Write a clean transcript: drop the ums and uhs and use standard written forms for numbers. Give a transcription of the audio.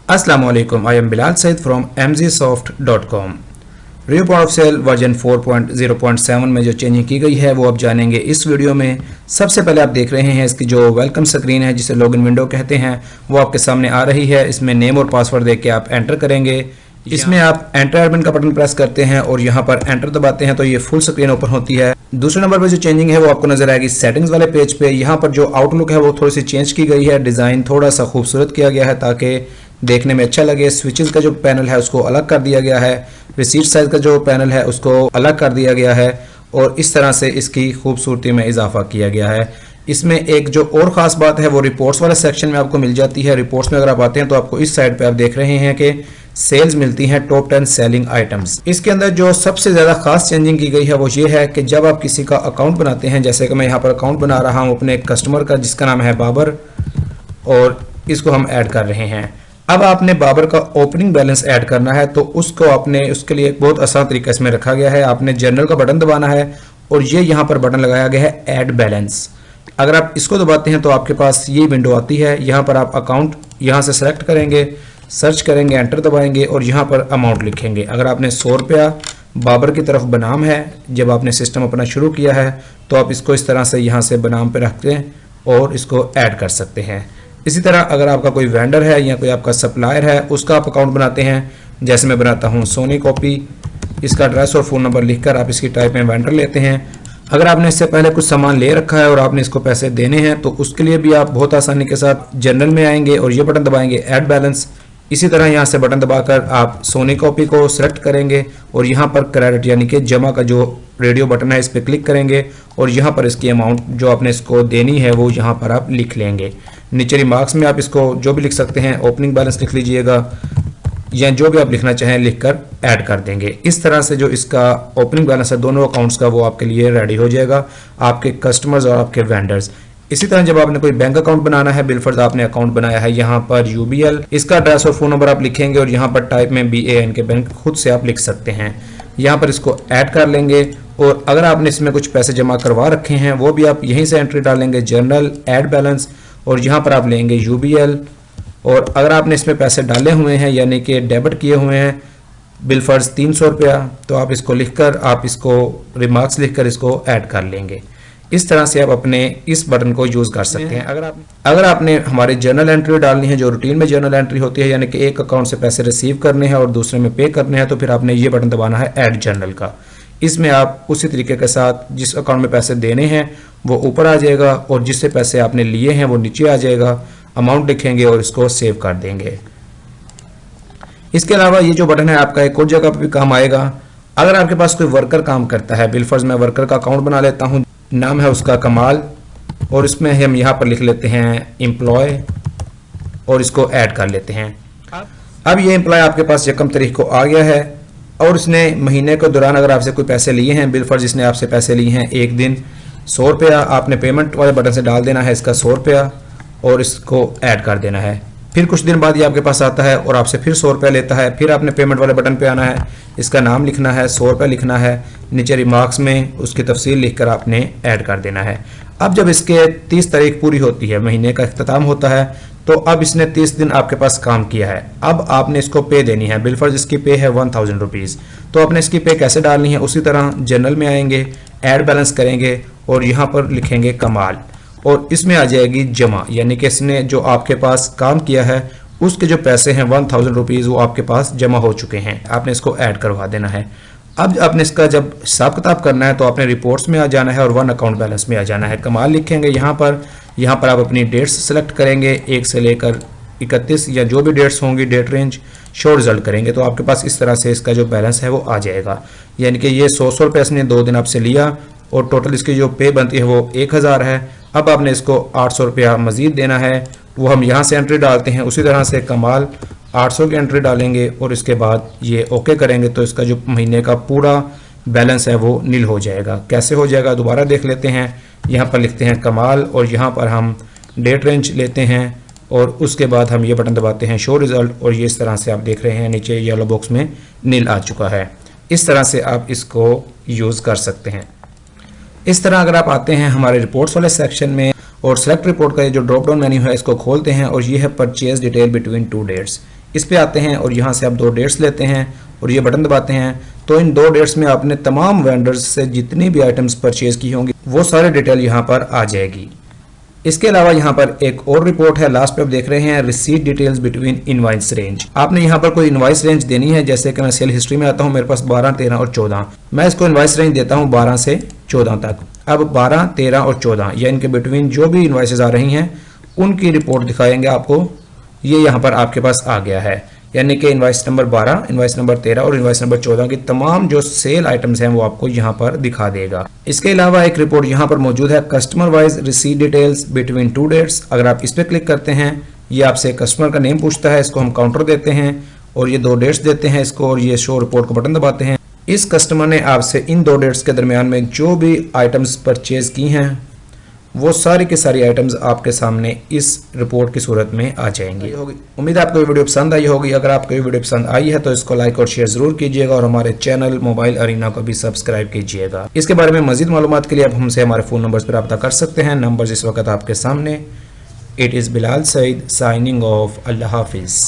Assalamu alaikum, I am Bilal Said from mgsoft.com। Review point of sale version 4.0.7 में जो changing की गई है वो आप जानेंगे इस वीडियो में। सबसे पहले आप देख रहे हैं इसकी जो वेलकम स्क्रीन है जिसे लॉगिन विंडो कहते हैं वो आपके सामने आ रही है। इसमें नेम और पासवर्ड देख के आप एंटर करेंगे। इसमें आप एंटर एडमिन का बटन प्रेस करते हैं और यहाँ पर एंटर दबाते हैं तो ये फुल स्क्रीन ओपन होती है। दूसरे नंबर पर जो चेंजिंग है वो आपको नजर आएगी सेटिंग्स वाले पेज पे। यहाँ पर जो आउटलुक है वो थोड़ी सी चेंज की गई है, डिजाइन थोड़ा सा खूबसूरत किया गया है ताकि देखने में अच्छा लगे। स्विचेस का जो पैनल है उसको अलग कर दिया गया है, रिसीट साइज का जो पैनल है उसको अलग कर दिया गया है और इस तरह से इसकी खूबसूरती में इजाफा किया गया है। इसमें एक जो और ख़ास बात है वो रिपोर्ट्स वाले सेक्शन में आपको मिल जाती है। रिपोर्ट्स में अगर आप आते हैं तो आपको इस साइड पे आप देख रहे हैं कि सेल्स मिलती हैं, टॉप 10 सेलिंग आइटम्स। इसके अंदर जो सबसे ज़्यादा खास चेंजिंग की गई है वो ये है कि जब आप किसी का अकाउंट बनाते हैं, जैसे कि मैं यहाँ पर अकाउंट बना रहा हूँ अपने कस्टमर का जिसका नाम है बाबर और इसको हम ऐड कर रहे हैं। अब आपने बाबर का ओपनिंग बैलेंस ऐड करना है तो उसको आपने उसके लिए एक बहुत आसान तरीका इसमें रखा गया है। आपने जनरल का बटन दबाना है और ये यहाँ पर बटन लगाया गया है ऐड बैलेंस। अगर आप इसको दबाते हैं तो आपके पास ये विंडो आती है। यहाँ पर आप अकाउंट यहाँ से सेलेक्ट करेंगे, सर्च करेंगे, एंटर दबाएंगे और यहाँ पर अमाउंट लिखेंगे। अगर आपने 100 रुपया बाबर की तरफ बनाम है, जब आपने सिस्टम अपना शुरू किया है तो आप इसको इस तरह से यहाँ से बनाम पे रखते हैं और इसको ऐड कर सकते हैं। इसी तरह अगर आपका कोई वेंडर है या कोई आपका सप्लायर है उसका आप अकाउंट बनाते हैं, जैसे मैं बनाता हूँ सोनी कॉपी, इसका एड्रेस और फ़ोन नंबर लिखकर आप इसकी टाइप में वेंडर लेते हैं। अगर आपने इससे पहले कुछ सामान ले रखा है और आपने इसको पैसे देने हैं तो उसके लिए भी आप बहुत आसानी के साथ जनरल में आएंगे और ये बटन दबाएंगे ऐड बैलेंस। इसी तरह यहाँ से बटन दबाकर आप सोनी कॉपी को सिलेक्ट करेंगे और यहाँ पर क्रेडिट यानी कि जमा का जो रेडियो बटन है इस पर क्लिक करेंगे और यहाँ पर इसकी अमाउंट जो आपने इसको देनी है वो यहाँ पर आप लिख लेंगे। नीचे रिमार्क्स में आप इसको जो भी लिख सकते हैं, ओपनिंग बैलेंस लिख लीजिएगा या जो भी आप लिखना चाहें लिखकर ऐड कर देंगे। इस तरह से जो इसका ओपनिंग बैलेंस है दोनों अकाउंट्स का वो आपके लिए रेडी हो जाएगा, आपके कस्टमर्स और आपके वेंडर्स। इसी तरह जब आपने कोई बैंक अकाउंट बनाना है, बिलफर्ज आपने अकाउंट बनाया है यहाँ पर UBL, इसका एड्रेस और फोन नंबर आप लिखेंगे और यहाँ पर टाइप में BAN के बैंक खुद से आप लिख सकते हैं। यहाँ पर इसको ऐड कर लेंगे और अगर आपने इसमें कुछ पैसे जमा करवा रखे हैं वो भी आप यहीं से एंट्री डालेंगे, जनरल ऐड बैलेंस, और यहाँ पर आप लेंगे UBL। और अगर आपने इसमें पैसे डाले हुए हैं यानी कि डेबिट किए हुए हैं बिलफर्ज 300 रुपया तो आप इसको लिखकर आप इसको रिमार्क्स लिखकर इसको ऐड कर लेंगे। इस तरह से आप अपने इस बटन को यूज कर सकते हैं। अगर आपने हमारे जर्नल एंट्री डालनी है जो रूटीन में जर्नल एंट्री होती है यानी कि एक अकाउंट से पैसे रिसीव करने हैं और दूसरे में पे करने हैं तो फिर आपने ये बटन दबाना है ऐड जर्नल का। इसमें आप उसी तरीके के साथ जिस अकाउंट में पैसे देने हैं वो ऊपर आ जाएगा और जिससे पैसे आपने लिए हैं वो नीचे आ जाएगा। अमाउंट लिखेंगे और इसको सेव कर देंगे। इसके अलावा ये जो बटन है आपका एक और जगह पर भी काम आएगा। अगर आपके पास कोई वर्कर काम करता है, बिलफर्ज मैं वर्कर का अकाउंट बना लेता हूँ, नाम है उसका कमाल और इसमें हम यहाँ पर लिख लेते हैं एम्प्लॉय और इसको ऐड कर लेते हैं। अब ये एम्प्लॉय आपके पास 1 तारीख को आ गया है और इसने महीने के दौरान अगर आपसे कोई पैसे लिए हैं, बिलफर्ज इसने आपसे पैसे लिए हैं एक दिन 100 रुपया, आपने पेमेंट वाले बटन से डाल देना है इसका 100 रुपया और इसको ऐड कर देना है। फिर कुछ दिन बाद ये आपके पास आता है और आपसे फिर 100 रुपया लेता है। फिर आपने पेमेंट वाले बटन पे आना है, इसका नाम लिखना है, 100 रुपया लिखना है, नीचे रिमार्क्स में उसकी तफसील लिखकर आपने ऐड कर देना है। अब जब इसके 30 तारीख पूरी होती है, महीने का इख्तिताम होता है, तो अब इसने 30 दिन आपके पास काम किया है। अब आपने इसको पे देनी है। बिलफर्ज इसकी पे है 1000 रुपीज़। तो आपने इसकी पे कैसे डालनी है, उसी तरह जनरल में आएंगे, ऐड बैलेंस करेंगे और यहाँ पर लिखेंगे कमाल और इसमें आ जाएगी जमा, यानी कि इसने जो आपके पास काम किया है उसके जो पैसे हैं 1000 रुपीज़ वो आपके पास जमा हो चुके हैं। आपने इसको ऐड करवा देना है। अब आपने इसका जब हिसाब किताब करना है तो आपने रिपोर्ट्स में आ जाना है और वन अकाउंट बैलेंस में आ जाना है। कमाल लिखेंगे यहाँ पर आप अपनी डेट्स सेलेक्ट करेंगे 1 से लेकर 31 या जो भी डेट्स होंगी डेट रेंज, शो रिजल्ट करेंगे तो आपके पास इस तरह से इसका जो बैलेंस है वो आ जाएगा। यानी कि ये 100 रुपये इसने 2 दिन आपसे लिया और टोटल इसकी जो पे बनती है वो 1000 है। अब आपने इसको 800 रुपया मज़ीद देना है, वो हम यहाँ से एंट्री डालते हैं। उसी तरह से कमाल 800 की एंट्री डालेंगे और इसके बाद ये ओके करेंगे तो इसका जो महीने का पूरा बैलेंस है वो नील हो जाएगा। कैसे हो जाएगा दोबारा देख लेते हैं। यहाँ पर लिखते हैं कमाल और यहाँ पर हम डेट रेंज लेते हैं और उसके बाद हम ये बटन दबाते हैं शो रिज़ल्ट और ये इस तरह से आप देख रहे हैं नीचे येलो बॉक्स में नील आ चुका है। इस तरह से आप इसको यूज़ कर सकते हैं। इस तरह अगर आप आते हैं हमारे रिपोर्ट्स वाले सेक्शन में और सेलेक्ट रिपोर्ट का ये जो ड्रॉप डाउन मेन्यू है इसको खोलते हैं और ये है परचेज डिटेल बिटवीन 2 डेट्स। इस पे आते हैं और यहाँ से आप 2 डेट्स लेते हैं और ये बटन दबाते हैं, तो इन 2 डेट्स में आपने तमाम वेंडर्स से जितनी भी आइटम्स परचेज की होंगी वो सारे डिटेल यहाँ पर आ जाएगी। इसके अलावा यहाँ पर एक और रिपोर्ट है, लास्ट पे आप देख रहे हैं receipt details between invoice range. आपने यहाँ पर कोई इनवॉइस रेंज देनी है, जैसे कि मैं सेल हिस्ट्री में आता हूँ, मेरे पास 12, 13 और 14, मैं इसको इनवॉइस रेंज देता हूँ 12 से 14 तक। अब 12, 13 और 14 या इनके बिटवीन जो भी इनवॉइसेस आ रही हैं उनकी रिपोर्ट दिखाएंगे आपको। ये यहाँ पर आपके पास आ गया है, यानी कि इनवॉइस नंबर 12, इनवॉइस नंबर 13 और इनवॉइस नंबर 14 की तमाम जो सेल आइटम्स हैं वो आपको यहाँ पर दिखा देगा। इसके अलावा एक रिपोर्ट यहाँ पर मौजूद है, customer wise receipt details between 2 dates. अगर आप इस पर क्लिक करते हैं, ये आपसे कस्टमर का नेम पूछता है, इसको हम काउंटर देते हैं और ये 2 डेट्स देते हैं इसको, और ये शो रिपोर्ट को बटन दबाते हैं। इस कस्टमर ने आपसे इन 2 डेट्स के दरमियान में जो भी आइटम्स परचेज की हैं वो सारी की सारी आइटम्स आपके सामने इस रिपोर्ट की सूरत में आ जाएंगी। उम्मीद है आपको ये वीडियो पसंद आई होगी। अगर आपको ये वीडियो पसंद आई है तो इसको लाइक और शेयर जरूर कीजिएगा और हमारे चैनल मोबाइल अरीना को भी सब्सक्राइब कीजिएगा। इसके बारे में मजीद मालूमात के लिए आप हमसे हमारे फ़ोन नंबर्स पर रब्ता कर सकते हैं। नंबर इस वक्त आपके सामने। It is Bilal Saeed signing off. अल्लाह हाफिज़।